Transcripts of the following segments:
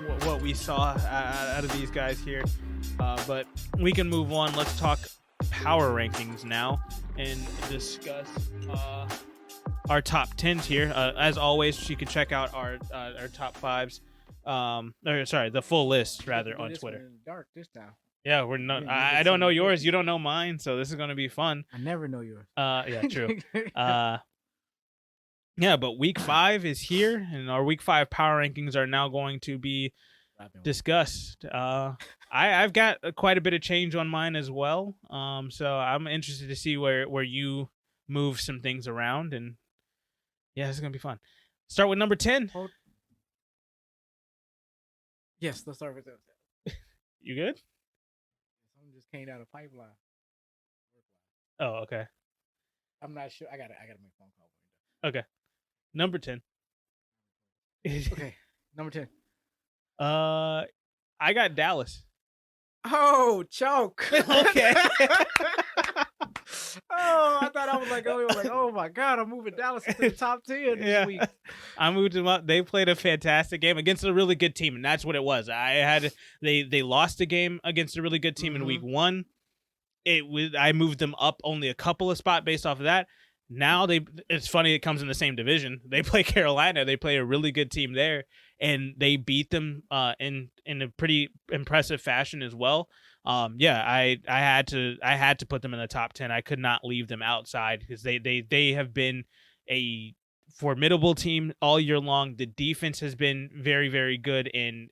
what we saw out of these guys here. But we can move on. Let's talk power rankings now and discuss our top 10s here. As always, you can check out our top fives. The full list rather on Twitter. Dark this time. Yeah, we're not. I don't know yours. You don't know mine, so this is gonna be fun. I never know yours. Yeah, true. Yeah, but week 5 is here, and our week 5 power rankings are now going to be discussed. I've got quite a bit of change on mine as well. So I'm interested to see where you move some things around, and yeah, it's gonna be fun. Start with number 10. Yes, let's start with that. You good? Someone just came down a pipeline. Oh, okay. I'm not sure. I gotta make a phone call. Okay. Number 10. Okay. Number 10. I got Dallas. Oh, choke. Okay. Oh, I thought I was like, oh my God, I'm moving Dallas into the top 10 this week. I moved them up. They played a fantastic game against a really good team, and that's what it was. They lost a game against a really good team in week 1. I moved them up only a couple of spots based off of that. Now it's funny, it comes in the same division. They play Carolina. They play a really good team there, and they beat them in a pretty impressive fashion as well. I had to put them in the top 10. I could not leave them outside because they have been a formidable team all year long. The defense has been very, very good, and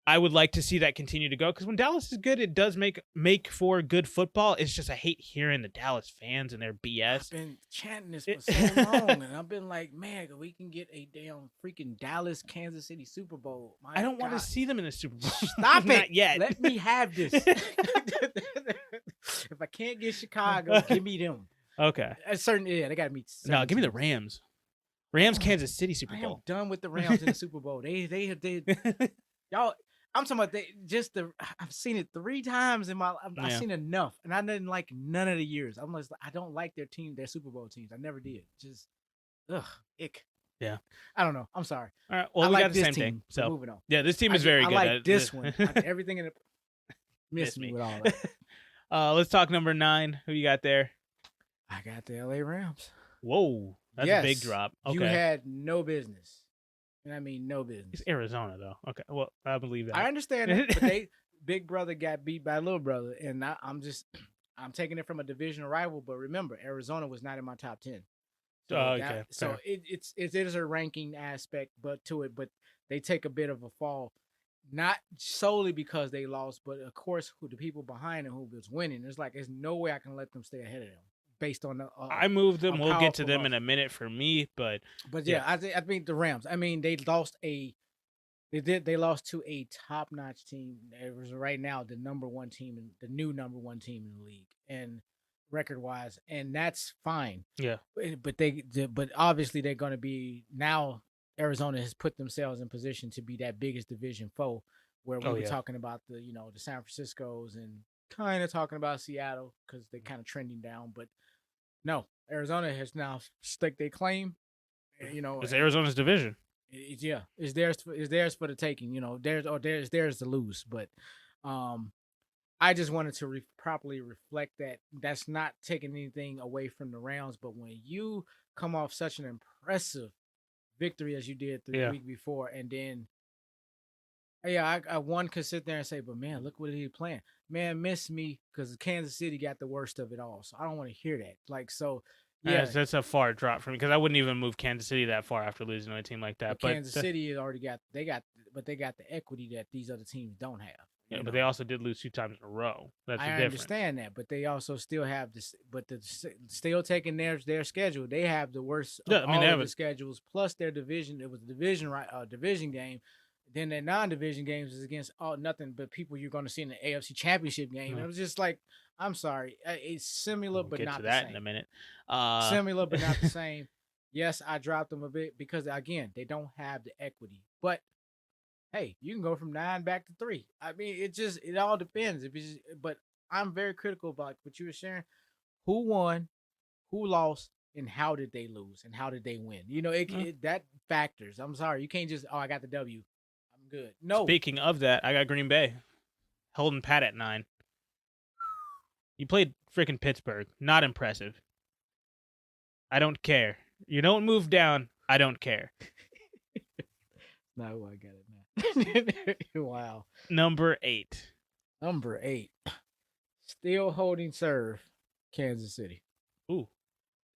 I would like to see that continue to go, because when Dallas is good, it does make for good football. It's just I hate hearing the Dallas fans and their BS. I've been chanting this for so long, and I've been like, man, we can get a damn freaking Dallas, Kansas City Super Bowl. I don't want to see them in the Super Bowl. Stop it. Not yet. Let me have this. If I can't get Chicago, give me them. Okay. They got to meet. No, give me the Rams. Rams, Kansas City Super Bowl. I am done with the Rams in the Super Bowl. They y'all. I'm talking about I've seen it 3 times in my life. I've seen enough, and I didn't like none of the years. I'm like, I don't like their Super Bowl teams. I never did. Just, ick. Yeah. I don't know. I'm sorry. All right. Well, we got the same thing. So moving on. Yeah, this team is very good. I like this one. Everything in it missed me with all that. Let's talk number 9. Who you got there? I got the LA Rams. Whoa, that's a big drop. Okay. You had no business. And I mean, no business. It's Arizona, though. Okay, well, I believe that. I understand it, but big brother got beat by little brother, and I'm taking it from a divisional rival. But remember, Arizona was not in my top 10. So, okay. So it is a ranking aspect, but they take a bit of a fall, not solely because they lost, but of course, who the people behind them who was winning. There's no way I can let them stay ahead of them. Based on I moved them. We'll get to them in a minute for me, but yeah, I think the Rams. I mean, they lost to a top-notch team. It was right now the number 1 team, the new number 1 team in the league, and record-wise, and that's fine. Yeah, but obviously they're going to be now. Arizona has put themselves in position to be that biggest division foe, where we were talking about the San Franciscos and kind of talking about Seattle because they're kind of trending down, but. No, Arizona has now staked their claim. It's Arizona's division. It's theirs for the taking. Theirs to lose. But, I just wanted to properly reflect that that's not taking anything away from the Rams. But when you come off such an impressive victory as you did the week before, and then. I one could sit there and say, but man, look what he's playing. Man, miss me because Kansas City got the worst of it all. So I don't want to hear that. That's a far drop for me because I wouldn't even move Kansas City that far after losing to a team like that. But Kansas City has already got they got the equity that these other teams don't have. Yeah, but they also did lose 2 times in a row. That's the difference. I understand that, but they also still have this. But still taking their schedule, they have the worst of all of the schedules. Plus their division. It was a division game. Then their non-division games is against nothing but people you're going to see in the AFC Championship game. Mm-hmm. It was just like, I'm sorry, it's similar but not the same. We'll get to that in a minute. Similar but not the same. Yes, I dropped them a bit because again, they don't have the equity. But hey, you can go from 9 back to 3. I mean, it all depends. But I'm very critical about what you were sharing. Who won? Who lost? And how did they lose? And how did they win? That factors. I'm sorry, you can't just I got the W. Good. No. Speaking of that, I got Green Bay holding pat at 9. You played freaking Pittsburgh. Not impressive. I don't care. You don't move down. I don't care. No, I got it now. Wow. Number 8. Number 8. Still holding serve. Kansas City. Ooh.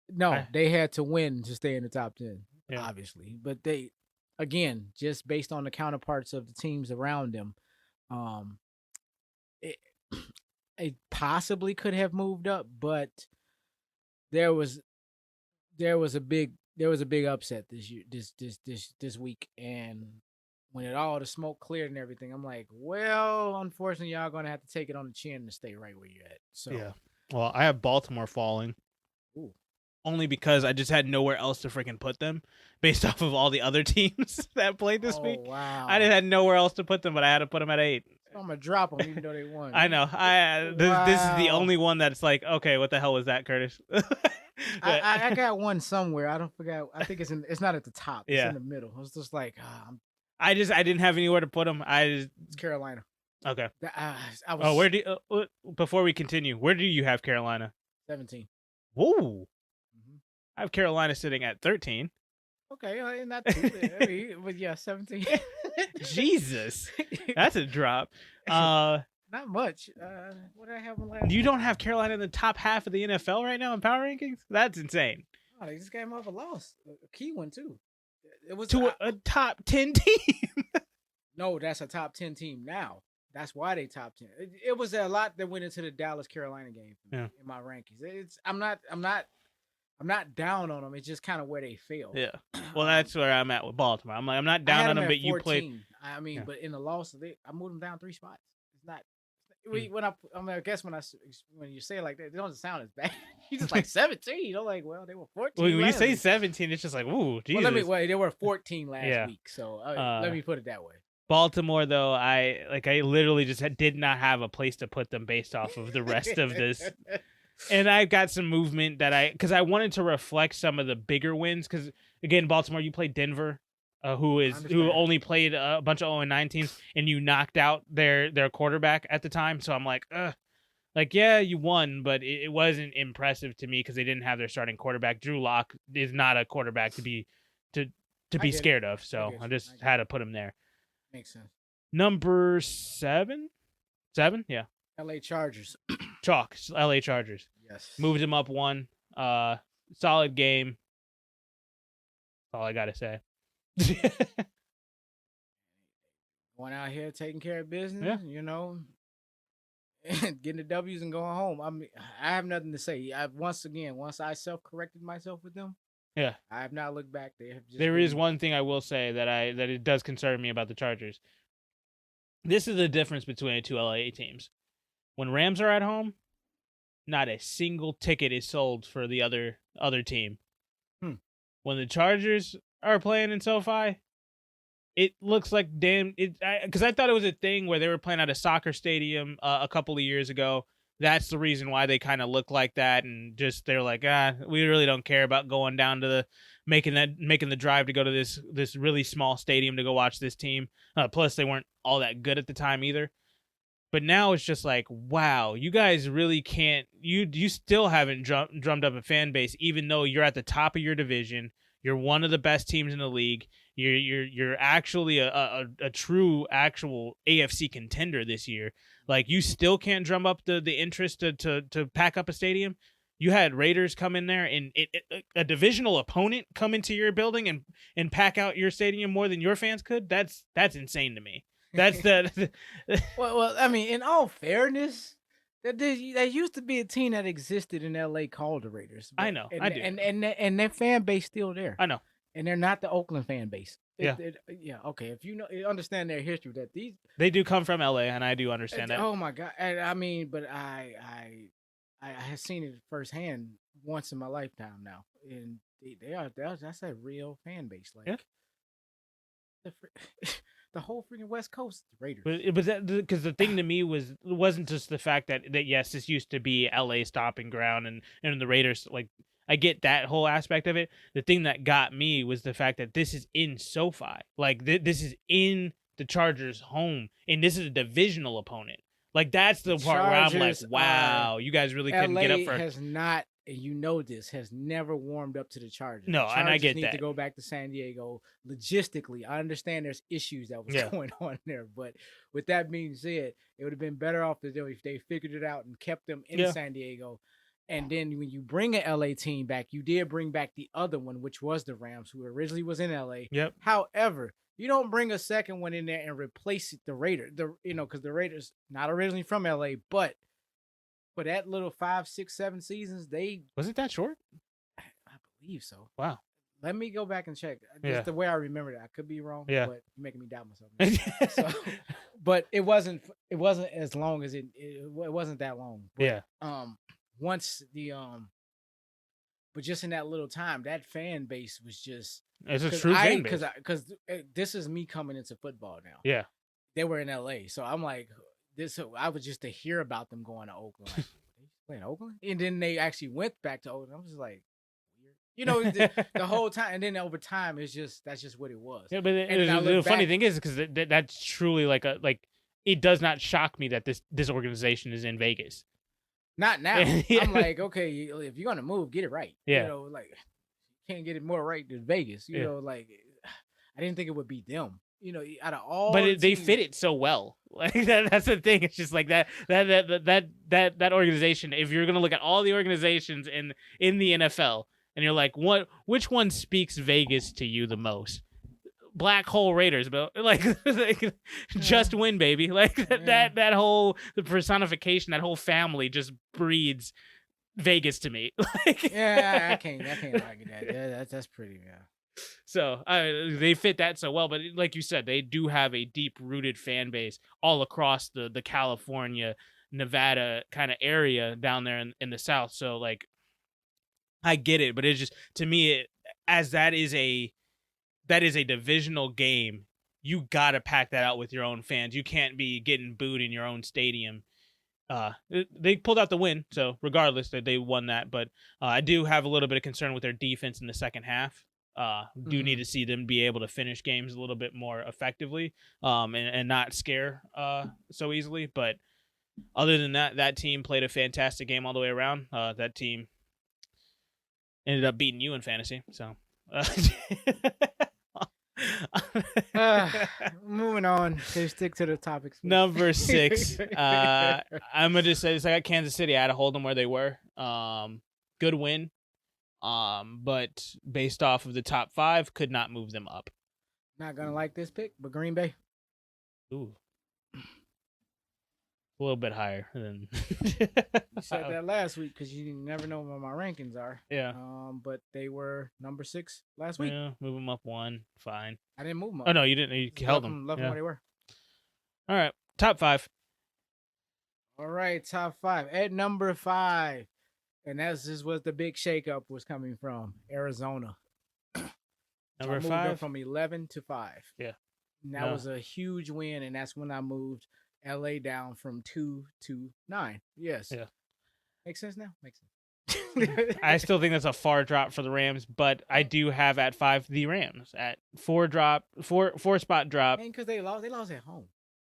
No, they had to win to stay in the top 10, Yeah. obviously. But they, again, just based on the counterparts of the teams around them, it possibly could have moved up, but there was a big upset this week, and when all the smoke cleared and everything, I'm like, well, unfortunately, y'all gonna have to take it on the chin to stay right where you're at. So yeah. Well, I have Baltimore falling. Ooh. Only because I just had nowhere else to freaking put them based off of all the other teams that played this week. Wow. I just had nowhere else to put them, but I had to put them at 8. I'm gonna drop them even though they won. I know. This is the only one that's like, okay, what the hell was that, Curtis? I got one somewhere. I don't forget. I think it's not at the top. It's Yeah. in the middle. I was just like, I didn't have anywhere to put them. It's Carolina. Okay. I was Where do before we continue, where do you have Carolina? 17. Whoa. I have Carolina sitting at 13. Okay, not too, but yeah, 17. Jesus, that's a drop. Not much. What did I have on last? You don't have Carolina in the top half of the NFL right now in power rankings? That's insane. Oh, they just came off a loss, a key one too. It was to a top 10 team. No, that's a top 10 team now. That's why they top 10. It was a lot that went into the Dallas Carolina game in my rankings. I'm not down on them. It's just kind of where they failed. Yeah. Well, that's where I'm at with Baltimore. I'm not down on them, but 14. You played. I mean, but in the loss, I moved them down 3 spots. It's not. I guess when you say it like that, it doesn't sound as bad. You just like 17. I'm like, well, they were 14. When you say 17, it's just like, ooh, Jesus. Well, they were 14 last week, so let me put it that way. Baltimore, though, I literally just did not have a place to put them based off of the rest of this. And I got some movement because I wanted to reflect some of the bigger wins. Because again, Baltimore, you played Denver, who only played a bunch of 0-9 teams, and you knocked out their quarterback at the time. So I'm like, yeah, you won, but it wasn't impressive to me because they didn't have their starting quarterback. Drew Lock is not a quarterback to be scared of. So I just had to put him there. Makes sense. Number 7, yeah. LA Chargers. Chalk, LA Chargers. Yes. Moved him up 1. Solid game. That's all I got to say. Going out here taking care of business, getting the W's and going home. I mean, I have nothing to say. Once I self-corrected myself with them, yeah, I have not looked back. There is one thing I will say that it does concern me about the Chargers. This is the difference between the two LA teams. When Rams are at home, not a single ticket is sold for the other team. When the Chargers are playing in SoFi, it looks like because I thought it was a thing where they were playing at a soccer stadium a couple of years ago. That's the reason why they kind of look like that, and just they're like, we really don't care about going down to making the drive to go to this really small stadium to go watch this team. Plus, they weren't all that good at the time either. But now it's just like, wow, you guys really can't. You still haven't drummed up a fan base, even though you're at the top of your division. You're one of the best teams in the league. You're actually a true actual AFC contender this year. Like, you still can't drum up the interest to pack up a stadium. You had Raiders come in there and a divisional opponent come into your building and pack out your stadium more than your fans could. That's insane to me. That's well, I mean, in all fairness, there used to be a team that existed in LA called the Raiders. I know, I do, and their fan base still there. I know, and they're not the Oakland fan base. Yeah, okay. If you understand their history, that they do come from LA, and I do understand that. Oh my God, and I mean, but I have seen it firsthand once in my lifetime now, and that's a real fan base. Like, the whole freaking West Coast Raiders. But because the thing to me wasn't just the fact that yes, this used to be LA stomping ground and the Raiders, like, I get that whole aspect of it. The thing that got me was the fact that this is in SoFi. Like, this is in the Chargers home, and this is a divisional opponent. Like, that's the part where I'm like, Chargers wow, you guys really couldn't LA get up for. has not, and you know this, has never warmed up to the Chargers. No, the and I get need that. to go back to San Diego logistically. I understand there's issues that was going on there, but with that being said, it would have been better off if they figured it out and kept them in San Diego. And then when you bring an LA team back, you did bring back the other one, which was the Rams, who originally was in LA. Yep. However, you don't bring a second one in there and replace the Raiders, because the Raiders not originally from LA, but for that little 5, 6, 7 seasons, was it that short? I believe so. Wow. Let me go back and check. Just the way I remember it. I could be wrong. Yeah. But you're making me doubt myself. So, but it wasn't as long as it wasn't that long. But, once the but just in that little time, that fan base was just. It's a true fan base. Because this is me coming into football now. Yeah. They were in LA, so I'm like, I was just to hear about them going to Oakland. Like, they playing Oakland? And then they actually went back to Oakland. I was just like, weird. The whhole time. And then over time, that's just what it was. Yeah, but the funny thing is, because that's truly like it does not shock me that this organization is in Vegas. Not now. I'm like, okay, if you're gonna move, get it right. Yeah. Like, you can't get it more right than Vegas. Like, I didn't think it would be them. Out of all, but they fit it so well. Like that's the thing. It's just like that organization. If you're gonna look at all the organizations in the NFL, and you're like, which one speaks Vegas to you the most? Black Hole Raiders, but just win, baby. Like that whole personification, that whole family just breeds Vegas to me. I can't argue that. Yeah, that's pretty. Yeah. So they fit that so well, but like you said, they do have a deep-rooted fan base all across the California, Nevada kind of area down there in the South. So like, I get it, but it's just, to me, as that is a divisional game, you gotta pack that out with your own fans. You can't be getting booed in your own stadium. They pulled out the win, so regardless, they won that. But I do have a little bit of concern with their defense in the second half. Do need to see them be able to finish games a little bit more effectively, and not scare so easily. But other than that team played a fantastic game all the way around. That team ended up beating you in fantasy. So moving on. Okay, stick to the topics. Number 6. I'm gonna just say this. I got Kansas City. I had to hold them where they were. Good win. But based off of the top 5, could not move them up. Not gonna like this pick, but Green Bay. Ooh. A little bit higher than you said that last week because you never know what my rankings are. Yeah. But they were number 6 last week. Yeah, move them up 1. Fine. I didn't move them up. Oh no, you didn't. You held them. Left them where they were. All right. Top 5. All right, top 5. At number 5. And this was the big shakeup was coming from Arizona. Number 5 from 11 to 5. Yeah, and that was a huge win, and that's when I moved LA down from 2 to 9. Yes. Yeah. Makes sense now. Makes sense. I still think that's a far drop for the Rams, but I do have at 5 the Rams at 4 spot drop. And because they lost at home.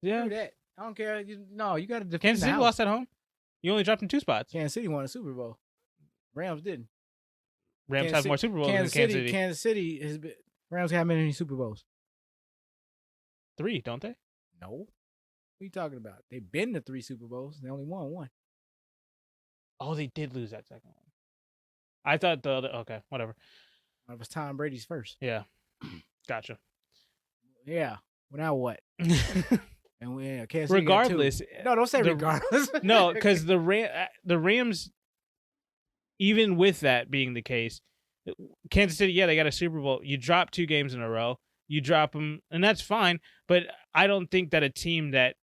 Yeah. Do that. I don't care. You got to defend. Kansas City lost at home. You only dropped in 2 spots. Kansas City won a Super Bowl. Rams didn't. Rams have more Super Bowls than Kansas City. Kansas City has been. Rams have many Super Bowls? 3, don't they? No. What are you talking about? They've been to 3 Super Bowls. They only won 1. Oh, they did lose that second one. I thought the other. Okay, whatever. It was Tom Brady's first. Yeah. Gotcha. Yeah. Well, now what? And regardless, no, don't say regardless. No, because the Rams, even with that being the case, Kansas City, they got a Super Bowl. You drop 2 games in a row, you drop them, and that's fine. But I don't think that a team that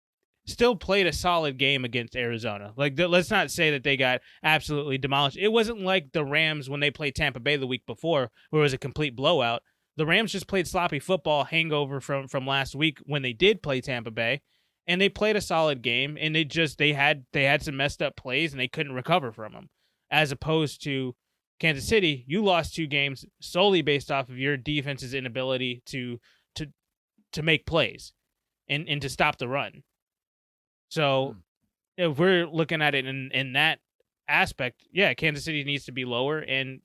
still played a solid game against Arizona, let's not say that they got absolutely demolished. It wasn't like the Rams when they played Tampa Bay the week before, where it was a complete blowout. The Rams just played sloppy football hangover from last week when they did play Tampa Bay, and they played a solid game, and they had some messed up plays, and they couldn't recover from them. As opposed to Kansas City, you lost 2 games solely based off of your defense's inability to make plays. and to stop the run. So if we're looking at it in that aspect, yeah, Kansas City needs to be lower. And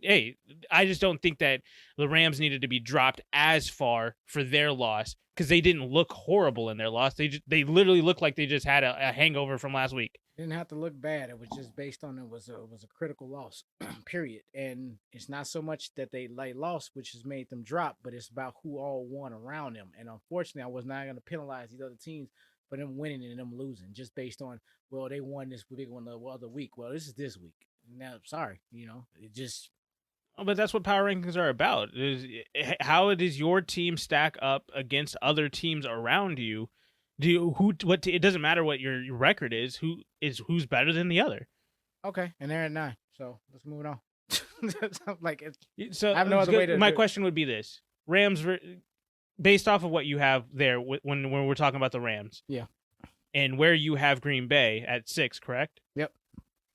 hey, I just don't think that the Rams needed to be dropped as far for their loss because they didn't look horrible in their loss. They literally looked like they just had a hangover from last week. Didn't have to look bad. It was just based on it was a critical loss, period. And it's not so much that they lost, which has made them drop, but it's about who all won around them. And unfortunately, I was not going to penalize these other teams for them winning and them losing just based on, well, they won this week, won the other week. Well, this is this week. Now, sorry, it just. But that's what power rankings are about. How does your team stack up against other teams around you? It doesn't matter what your record is. Who's better than the other? Okay, and they're at 9. So let's move on. So I have no other way to. My question would be this: Rams, based off of what you have there when we're talking about the Rams, yeah, and where you have Green Bay at 6, correct? Yep.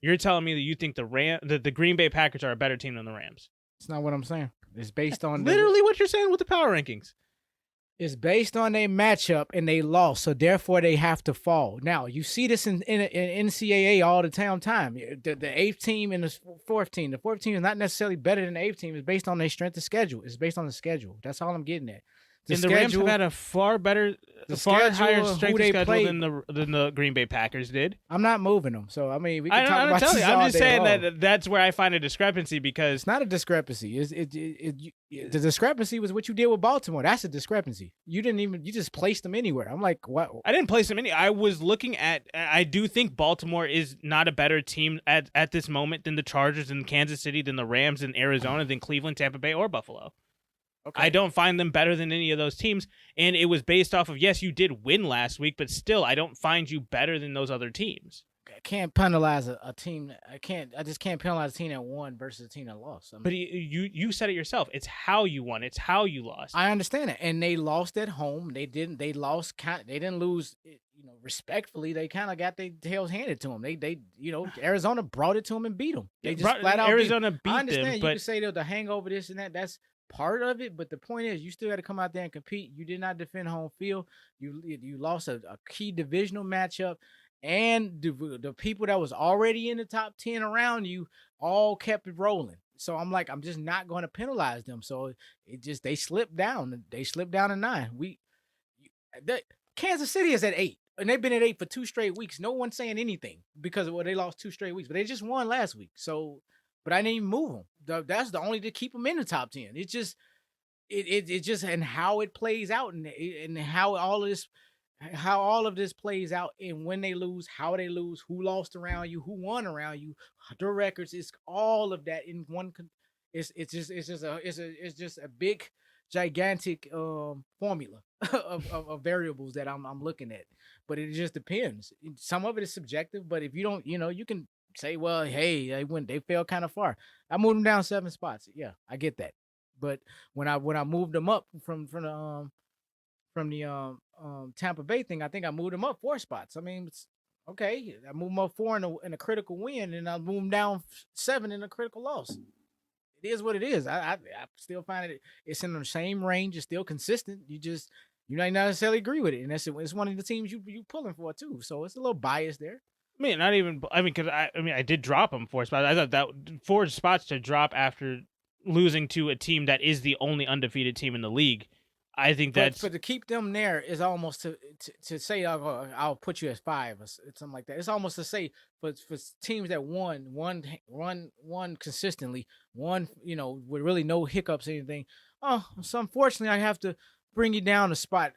You're telling me that you think the Green Bay Packers are a better team than the Rams? It's not what I'm saying. It's based on literally what you're saying with the power rankings. It's based on their matchup and they lost, so therefore they have to fall. Now you see this in NCAA all the time. The 8th team and the 4th team. The 4th team is not necessarily better than the 8th team. It's based on their strength of schedule. It's based on the schedule. That's all I'm getting at. The Rams have had a far higher strength of schedule than the Green Bay Packers did. I'm not moving them, so I mean we can talk about this all I'm just saying long. that's where I find a discrepancy because it's not a discrepancy. The discrepancy was what you did with Baltimore. That's a discrepancy. You just placed them anywhere. I'm like, what? I didn't place them I was looking at. I do think Baltimore is not a better team at this moment than the Chargers and Kansas City, than the Rams and Arizona, than Cleveland, Tampa Bay, or Buffalo. Okay. I don't find them better than any of those teams, and it was based off of, yes, you did win last week, but still, I don't find you better than those other teams. I can't penalize a team. I just can't penalize a team that won versus a team that lost. But you said it yourself. It's how you won. It's how you lost. I understand it, and they lost at home. They didn't. They lost. They didn't lose. Respectfully, they kind of got their tails handed to them. They Arizona brought it to them and beat them. They just flat out Arizona beat them. I understand. You can say the hangover, this and that. That's part of it, but the point is you still got to come out there and compete. You did not defend home field. You lost a key divisional matchup, and the people that was already in the top 10 around you all kept it rolling. So I'm just not going to penalize them. So they slipped down. They slipped down to 9. Kansas City is at 8, and they've been at 8 for 2 straight weeks. No one's saying anything because they lost 2 straight weeks, but they just won last week. So. But I didn't even move them. That's the only to keep them in the top 10. It's just, it just, and how it plays out, and how all of this plays out, and when they lose, how they lose, who lost around you, who won around you, their records. It's all of that in one. It's just a big, gigantic formula of variables that I'm looking at. But it just depends. Some of it is subjective, but if you don't, you can say, well, hey, they fell kind of far. I moved them down 7 spots. Yeah, I get that. But when I moved them up from the Tampa Bay thing, I think I moved them up 4 spots. I mean, it's okay. I moved them up 4 in a critical win, and I moved them down 7 in a critical loss. It is what it is. I still find it's in the same range. It's still consistent. You might not necessarily agree with it, and it's one of the teams you pulling for too. So it's a little bias there. Because I did drop them 4 spots. I thought that 4 spots to drop after losing to a team that is the only undefeated team in the league. I think that's. But to keep them there is almost to say I'll put you at 5 or something like that. It's almost to say for teams that won consistently, with really no hiccups or anything. Oh, so unfortunately I have to bring you down a spot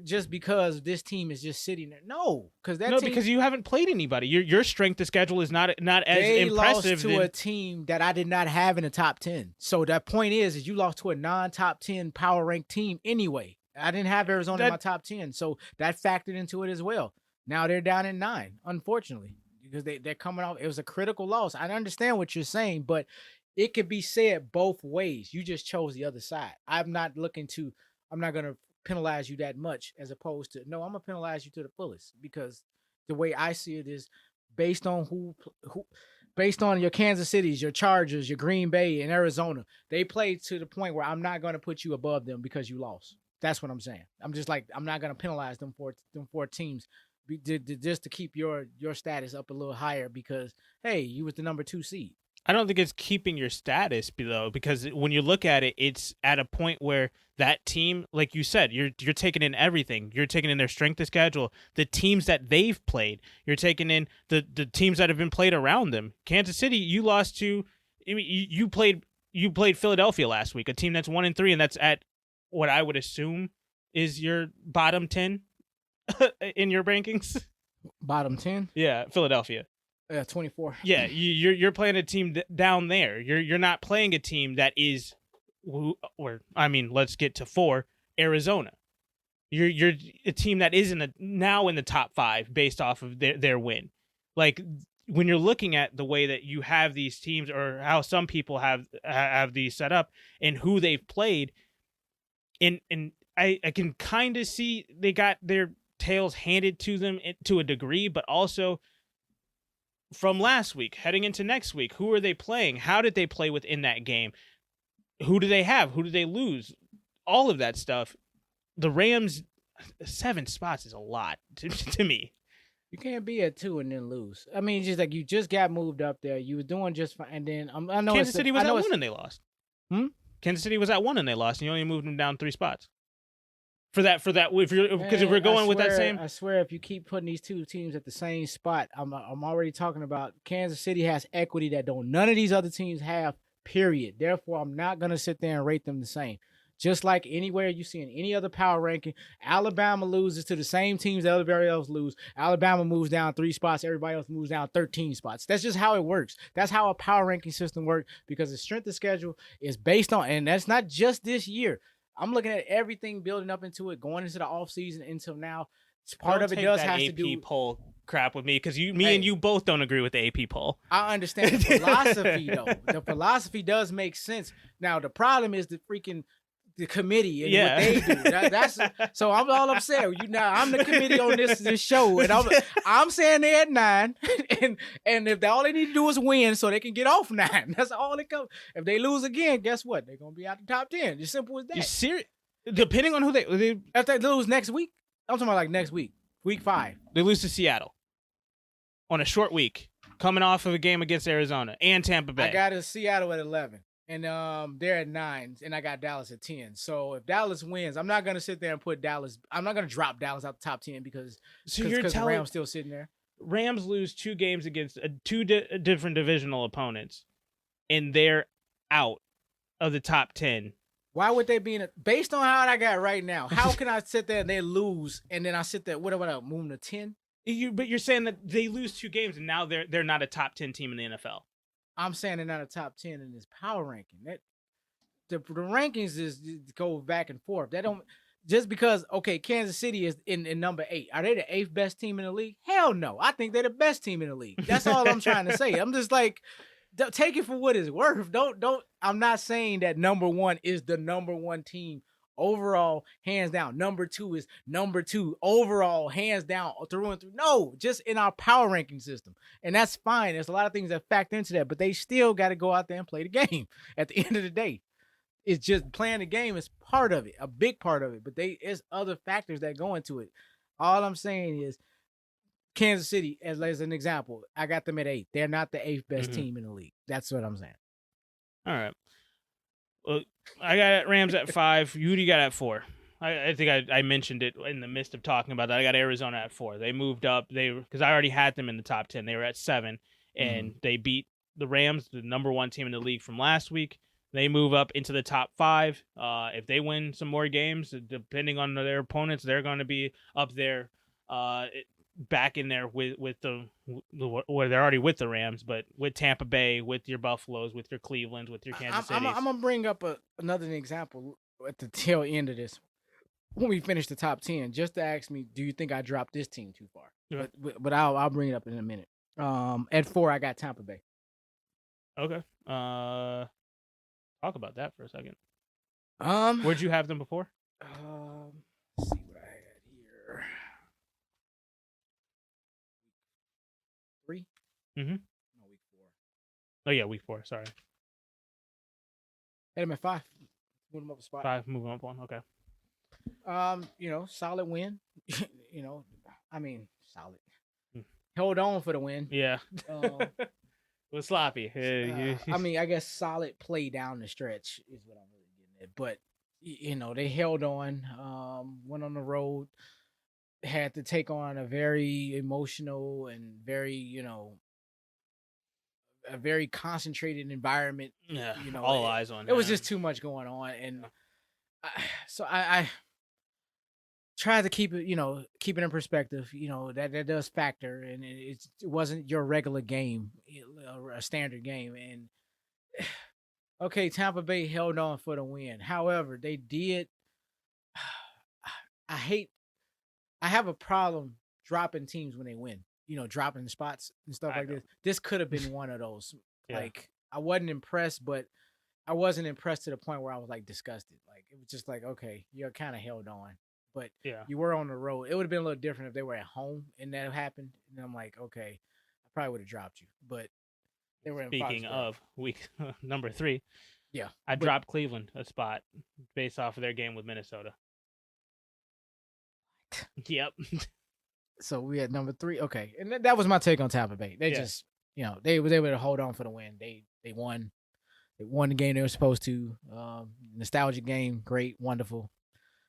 just because this team is just sitting there. No, because you haven't played anybody. Your strength of schedule is not as they impressive. Lost to a team that I did not have in the top 10. So that point is you lost to a non-top 10 power ranked team anyway. I didn't have Arizona in my top 10, so that factored into it as well. Now they're down at 9, unfortunately, because they're coming off. It was a critical loss. I understand what you're saying, but it could be said both ways. You just chose the other side. I'm not going to penalize you that much as opposed to, no, I'm going to penalize you to the fullest, because the way I see it is based on based on your Kansas Cities, your Chargers, your Green Bay, and Arizona. They played to the point where I'm not going to put you above them because you lost. That's what I'm saying. I'm just like, I'm not gonna penalize them four teams just to keep your status up a little higher because hey, you was the number 2 seed. I don't think it's keeping your status though, because when you look at it, it's at a point where that team, like you said, you're taking in everything. You're taking in their strength of schedule, the teams that they've played. You're taking in the teams that have been played around them. Kansas City, you lost to. I mean, you played Philadelphia last week, a team that's 1-3, and that's at what I would assume is your bottom 10 in your rankings. Bottom 10? Yeah, Philadelphia. 24. Yeah, you're playing a team down there. You're not playing a team that is, or I mean, let's get to 4, Arizona. You're a team that is now in the top 5 based off of their win. Like when you're looking at the way that you have these teams or how some people have these set up and who they've played, and I can kind of see they got their tails handed to them to a degree, but also from last week heading into next week, who are they playing? How did they play within that game? Who do they have? Who do they lose? All of that stuff. The Rams, 7 spots is a lot to me. You can't be at 2 and then lose. I mean, just like you just got moved up there. You were doing just fine. And then I know Kansas City was at 1 and they lost. Kansas City was at 1 and they lost, and you only moved them down 3 spots. For that, if we're going with that same, I swear, if you keep putting these two teams at the same spot, I'm already talking about Kansas City has equity that none of these other teams have. Period. Therefore, I'm not gonna sit there and rate them the same. Just like anywhere you see in any other power ranking, Alabama loses to the same teams that everybody else lose. Alabama moves down 3 spots. Everybody else moves down 13 spots. That's just how it works. That's how a power ranking system works because the strength of schedule is based on, and that's not just this year. I'm looking at everything building up into it, going into the offseason until now. Part of it does have to do AP poll crap with me because and you both don't agree with the AP poll. I understand the philosophy though. The philosophy does make sense. Now the problem is the committee and what they do. That's so I'm saying. I'm the committee on this show, and I'm saying they're at 9, and if all they need to do is win, so they can get off 9. That's all it comes. If they lose again, guess what? They're gonna be out the top 10. As simple as that. You serious? Depending on who they if they lose next week, I'm talking about like next week, week 5. They lose to Seattle on a short week, coming off of a game against Arizona and Tampa Bay. I got Seattle at 11. And they're at 9, and I got Dallas at 10. So if Dallas wins, I'm not gonna sit there and put Dallas. I'm not gonna drop Dallas out the top 10 because the Rams still sitting there. Rams lose 2 games against 2 different divisional opponents, and they're out of the top 10. Why would they be based on how I got right now? How can I sit there and they lose, and then I sit there? What about I move them to 10? But you're saying that they lose 2 games, and now they're not a top 10 team in the NFL. I'm saying they're not a top 10 in this power ranking. The rankings go back and forth. They don't just because Kansas City is in number 8. Are they the 8th best team in the league? Hell no. I think they're the best team in the league. That's all I'm trying to say. I'm just like, take it for what it's worth. Don't. I'm not saying that number 1 is the number 1 team overall, hands down. Number 2 is number 2 overall, hands down, through and through. No, just in our power ranking system. And that's fine. There's a lot of things that factor into that, but they still got to go out there and play the game at the end of the day. It's just playing the game is part of it, a big part of it, but it's other factors that go into it. All I'm saying is Kansas City, as an example, I got them at 8. They're not the 8th best team in the league. That's what I'm saying. All right. Well, I got Rams at 5. Who do you got at 4? I think I mentioned it in the midst of talking about that. I got Arizona at 4. They moved up. Because I already had them in the top 10. They were at 7, and they beat the Rams, the number 1 team in the league from last week. They move up into the top 5. If they win some more games, depending on their opponents, they're going to be up there, back in there with the where they're already with the Rams, but with Tampa Bay, with your Buffaloes, with your Clevelands, with your Kansas City. I'm gonna bring up another example at the tail end of this when we finish the top 10, just to ask me, do you think I dropped this team too far? Yeah. But I'll bring it up in a minute. At 4, I got Tampa Bay. Okay. Talk about that for a second. Where'd you have them before? Let's see what I had here. 3? Mm-hmm. No, week 4. Oh yeah, week 4. Sorry. Had him at 5. Move him up a spot. 5, move him up 1. Okay. Solid win. you know, I mean, solid. Mm. Held on for the win. Yeah. Uh, It was sloppy. I mean, I guess solid play down the stretch is what I'm really getting at. But they held on. Went on the road. Had to take on a very emotional and very, a very concentrated environment. Yeah, You know, all it, eyes on it was him. just too much going on, and Yeah. I tried to keep it in perspective. That does factor, and it wasn't your regular game, a standard game, and okay, Tampa Bay held on for the win. However, they did. I hate. I have a problem dropping teams when they win. Dropping spots and stuff I like know. this. This could have been one of those. Yeah. Like I wasn't impressed, but I wasn't impressed to the point where I was like disgusted. Like it was just like, okay, you're kind of held on, but Yeah. you were on the road. It would have been a little different if they were at home and that happened. And I'm like, okay, I probably would have dropped you, but they were in Speaking Foxborough. of week number 3, Yeah, I but dropped Cleveland a spot based off of their game with Minnesota. Yep. so we had number 3. Okay, and that was my take on Tampa Bay. They Yeah. just, they was able to hold on for the win. They won. They won the game they were supposed to. Nostalgic game, great, wonderful.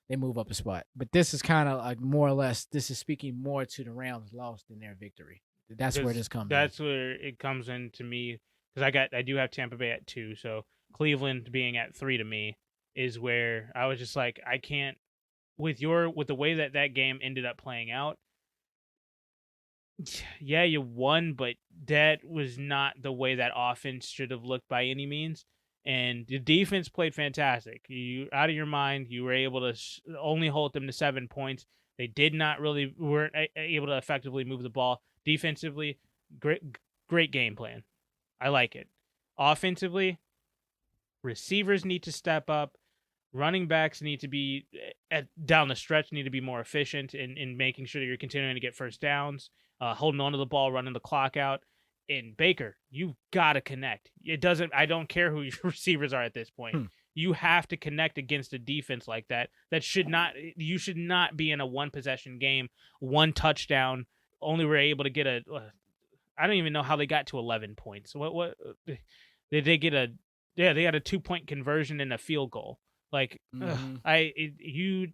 They move up a spot. But this is kind of like more or less, this is speaking more to the Rams' loss than their victory. That's where this comes. That's where it comes into me, because I do have Tampa Bay at 2, so Cleveland being at 3 to me is where I was just like, I can't with the way that game ended up playing out. Yeah, you won, but that was not the way that offense should have looked by any means. And the defense played fantastic. You out of your mind. You were able to only hold them to 7 points. They weren't able to effectively move the ball. Defensively, great game plan. I like it. Offensively, receivers need to step up. Running backs need to be down the stretch, need to be more efficient in making sure that you're continuing to get first downs, holding onto the ball, running the clock out. And Baker, you've got to connect. I don't care who your receivers are at this point. You have to connect against a defense like that. You should not be in a one possession game, one touchdown. Only were able to get I don't even know how they got to 11 points. What did they get they got a 2-point conversion and a field goal. Like, you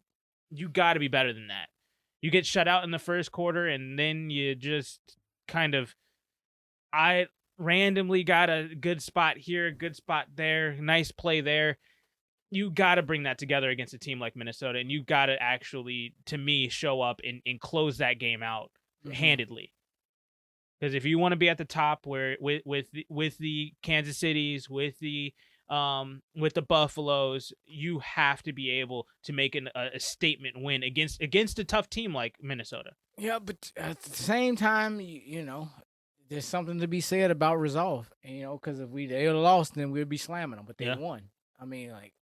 got to be better than that. You get shut out in the first quarter, and then you just kind of, I randomly got a good spot here, a good spot there, nice play there. You got to bring that together against a team like Minnesota, and you got to actually, to me, show up and close that game out handedly. Because if you want to be at the top, where with the Kansas Cities, with the Buffaloes, you have to be able to make a statement win against a tough team like Minnesota. Yeah, but at the same time, there's something to be said about resolve. Because if they would have lost, then we'd be slamming them. But they won. I mean, like,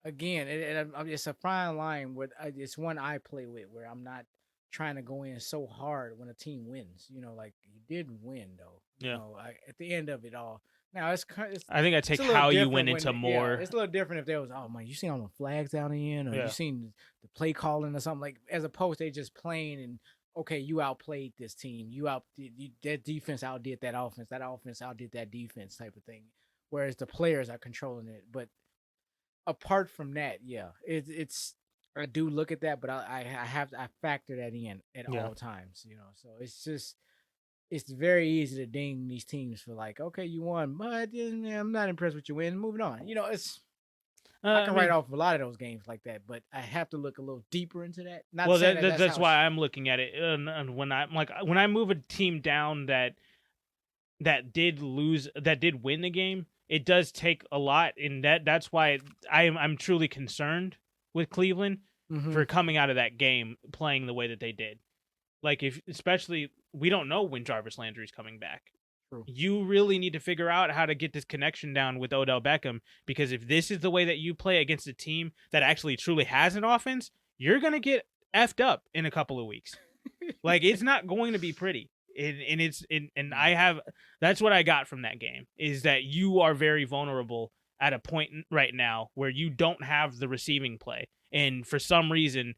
again, it's a fine line where it's one I play with, where I'm not trying to go in so hard when a team wins. Like you did win though. At the end of it all. Now it's I think I take how you went into more. It's a little different if there was, oh man, you seen all the flags down the end, or you seen the play calling or something, like, as opposed to they just playing and, okay, you outplayed this team, that defense outdid that offense outdid that defense, type of thing. Whereas the players are controlling it. But apart from that, it's I do look at that, but I factor that in at all times. So it's very easy to ding these teams for, like, okay, you won, but I'm not impressed with your win. Moving on. I can write off a lot of those games like that, but I have to look a little deeper into that. That's why I'm looking at it. And when I move a team down that did win the game, it does take a lot, and that's why I'm truly concerned with Cleveland for coming out of that game playing the way that they did. Like, especially, we don't know when Jarvis Landry's coming back. True. You really need to figure out how to get this connection down with Odell Beckham, because if this is the way that you play against a team that actually truly has an offense, you're going to get effed up in a couple of weeks. Like, it's not going to be pretty. That's what I got from that game, is that you are very vulnerable at a point right now where you don't have the receiving play, and for some reason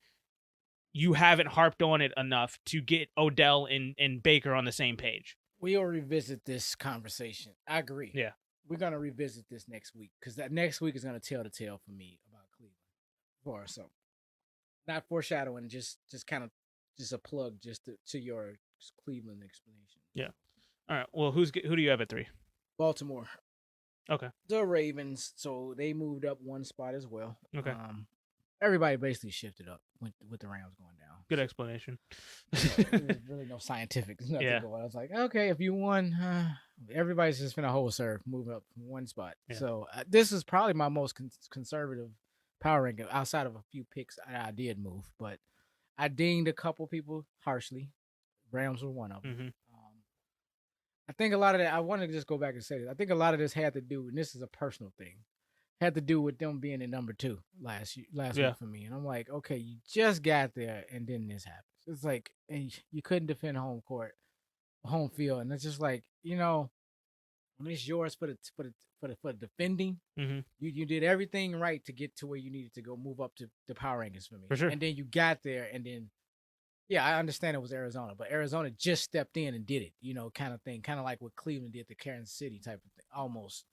you haven't harped on it enough to get Odell and Baker on the same page. We'll revisit this conversation. I agree. Yeah. We're going to revisit this next week because that next week is going to tell the tale for me about Cleveland. For so, not foreshadowing, just kind of just a plug just to your Cleveland explanation. Yeah. All right. Well, who do you have at 3? Baltimore. Okay. The Ravens. So they moved up one spot as well. Okay. Everybody basically shifted up with the Rams going down. Good explanation. There's really no scientific. There's nothing going on. I was like, okay, if you won, everybody's just going to whole serve, move up one spot. Yeah. So this is probably my most conservative power ranking outside of a few picks I did move. But I dinged a couple people harshly. Rams were one of them. Mm-hmm. I think a lot of that, I want to just go back and say this. I think a lot of this had to do, and this is a personal thing, had to do with them being in number 2 last week for me. And I'm like, okay, you just got there and then this happens. It's like, and you couldn't defend home field. And it's just like, when it's yours for the defending, mm-hmm. you did everything right to get to where you needed to go, move up to the power rankings for me. For sure. And then you got there and then, yeah, I understand it was Arizona, but Arizona just stepped in and did it, kind of thing. Kind of like what Cleveland did to Kansas City type of thing, almost.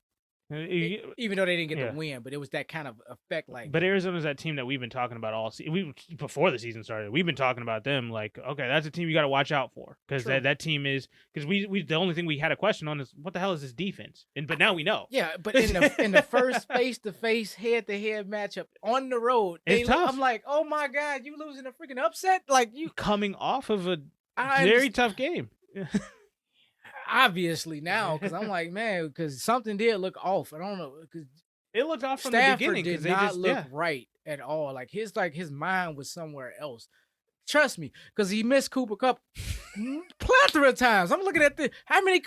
Even though they didn't get the win, but it was that kind of effect. But Arizona's that team that we've been talking about all season. Before the season started, we've been talking about them. Like, okay, that's a team you got to watch out for because that team is because we the only thing we had a question on is what the hell is this defense? But now we know. Yeah, but in the first face-to-face, head-to-head matchup on the road, it's tough. I'm like, oh my god, you losing a freaking upset? Like you coming off of a very tough game. Obviously now, because I'm like, man, because something did look off. I don't know, because it looked off from Stafford the beginning. Did not look right at all. Like his mind was somewhere else. Trust me, because he missed Cooper Kupp plethora of times. I'm looking at how many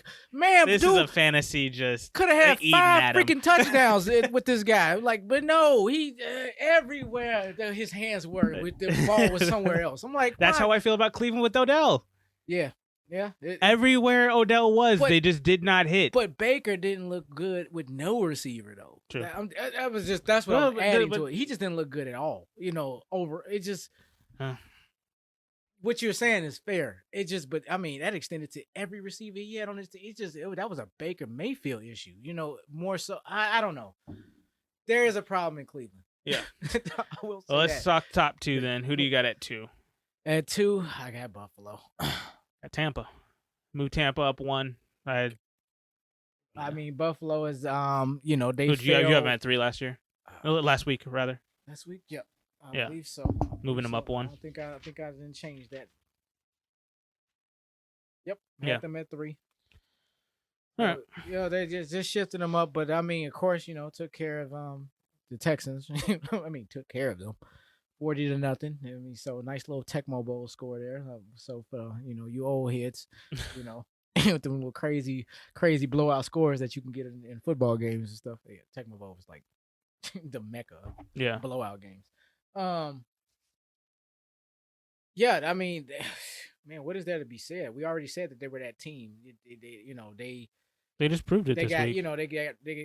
This is a fantasy. Just could have had 5 freaking touchdowns with this guy. Like, but no, he everywhere his hands were, with the ball was somewhere else. I'm like, that's how I feel about Cleveland with Odell. Yeah. Yeah. Everywhere Odell was, they just did not hit. But Baker didn't look good with no receiver, though. True. That's what I'm adding to it. He just didn't look good at all. It just. What you're saying is fair. But I mean, that extended to every receiver he had on his team. That was a Baker Mayfield issue. More so. I don't know. There is a problem in Cleveland. Yeah. Well, let's talk top 2 then. Who do you got at 2? At 2, I got Buffalo. At Tampa. Move Tampa up 1. I mean, Buffalo is, they you have them at 3 last year? Last week, rather. Last week? Yep. I believe so. Moving them up 1. I think I didn't change that. Yep. Had them at 3. All right. They just shifted them up. But, I mean, of course, took care of the Texans. I mean, took care of them. 40-0. I mean, so nice little Tecmo Bowl score there. So for you old heads, with them little crazy blowout scores that you can get in football games and stuff. Yeah, Tecmo Bowl was like the mecca of blowout games. Yeah, I mean, man, what is there to be said? We already said that they were that team. They just proved it. They this got week.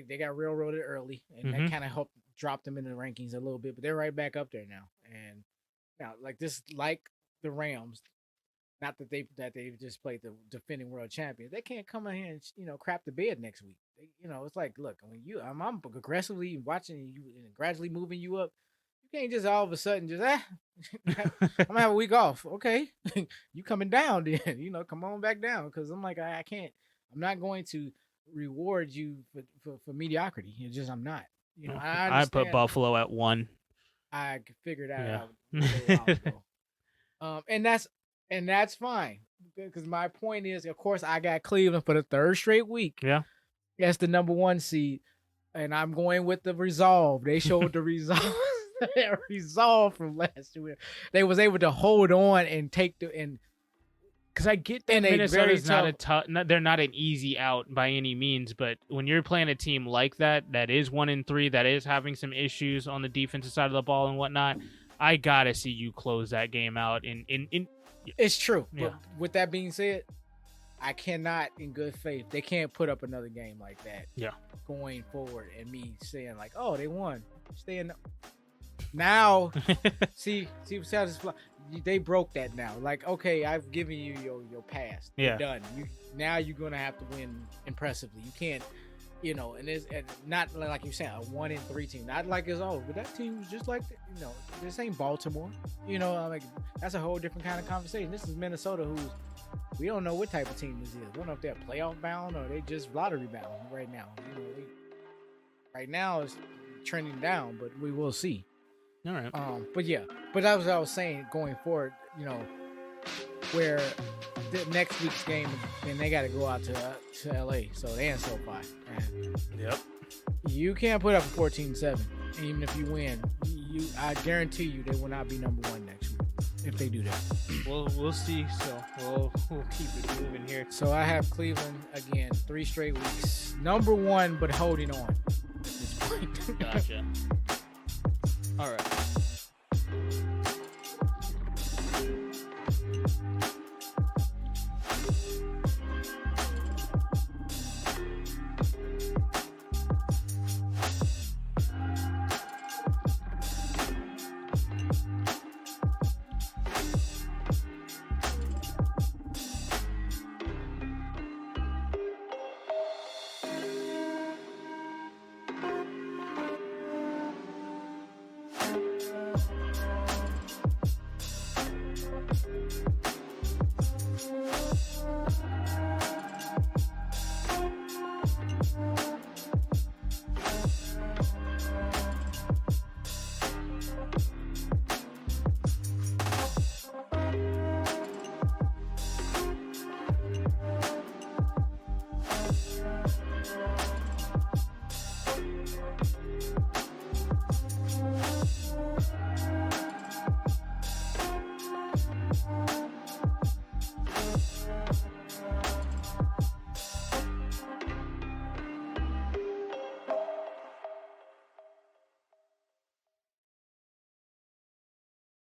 they got railroaded early, and that kind of helped drop them in the rankings a little bit. But they're right back up there now, and now like the Rams. Not that they just played the defending world champions. They can't come in here and crap the bed next week. It's like, look, when I'm aggressively watching you and gradually moving you up. You can't just all of a sudden just I'm gonna have a week off. Okay, you coming down then? Come on back down because I'm like I can't. I'm not going to reward you for mediocrity. It's just I'm not. I put Buffalo at 1. I figured out a while ago. And that's fine because my point is, of course, I got Cleveland for the 3rd straight week. Yeah, that's the number 1 seed, and I'm going with the resolve. They showed the resolve. Resolve from last year. They was able to hold on and take because I get that Minnesota's they're not an easy out by any means, but when you're playing a team like that is 1-3, that is having some issues on the defensive side of the ball and whatnot, I gotta see you close that game out. In it's true. Yeah. But with that being said, I cannot, in good faith, they can't put up another game like that. Yeah. Going forward, and me saying like, "Oh, they won." Stay in. Now, see, they broke that now. Like, okay, I've given you your past. Yeah. You're done. Now you're gonna have to win impressively. You can't, and it's and not like you're saying a 1-3 team. Not like it's but that team was just like this ain't Baltimore. Like that's a whole different kind of conversation. This is Minnesota, we don't know what type of team this is. We don't know if they're playoff bound or they just lottery bound right now. Right now it's trending down, but we will see. All right. But that was what I was saying going forward. Where the next week's game, and they got to go out to LA, so they in SoFi. Yep. You can't put up a 14-7, even if you win. I guarantee you they will not be number one next week if they do that. We'll see. So we'll keep it moving here. So I have Cleveland again, 3 straight weeks, number one, but holding on at this point. Gotcha. All right.